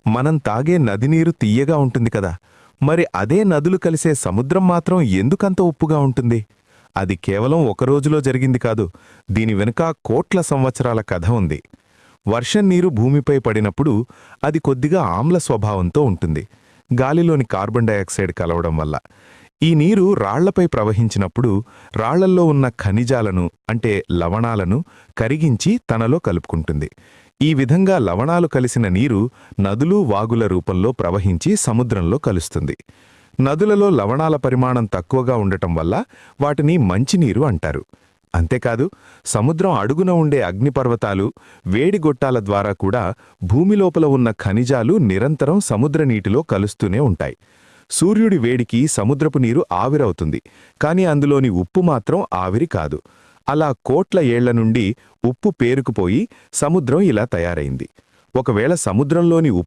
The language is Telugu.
మనం తాగే నది నీరు తియ్యగా ఉంటుంది కదా, మరి అదే నదులు కలిసే సముద్రం మాత్రం ఎందుకంత ఉప్పుగా ఉంటుంది? అది కేవలం ఒక రోజులో జరిగింది కాదు. దీని వెనుక కోట్ల సంవత్సరాల కథ ఉంది. వర్షం నీరు భూమిపై పడినప్పుడు అది కొద్దిగా ఆమ్ల స్వభావంతో ఉంటుంది, గాలిలోని కార్బన్ డయాక్సైడ్ కలవడం వల్ల. ఈ నీరు రాళ్లపై ప్రవహించినప్పుడు రాళ్లల్లో ఉన్న ఖనిజాలను అంటే లవణాలను కరిగించి తనలో కలుపుకుంటుంది. ఈ విధంగా లవణాలు కలిసిన నీరు నదులు వాగుల రూపంలో ప్రవహించి సముద్రంలో కలుస్తుంది. నదులలో లవణాల పరిమాణం తక్కువగా ఉండటం వల్ల వాటిని మంచినీరు అంటారు. అంతేకాదు, సముద్రం అడుగున ఉండే అగ్నిపర్వతాలు, వేడిగొట్టాల ద్వారా కూడా భూమిలోపల ఉన్న ఖనిజాలు నిరంతరం సముద్ర నీటిలో కలుస్తూనే ఉంటాయి. సూర్యుడి వేడికి సముద్రపు నీరు ఆవిరవుతుంది, కాని అందులోని ఉప్పు మాత్రం ఆవిరి కాదు. అలా కోట్ల ఏళ్ల నుండి ఉప్పు పేరుకుపోయి సముద్రం ఇలా తయారైంది. ఒకవేళ సముద్రంలోని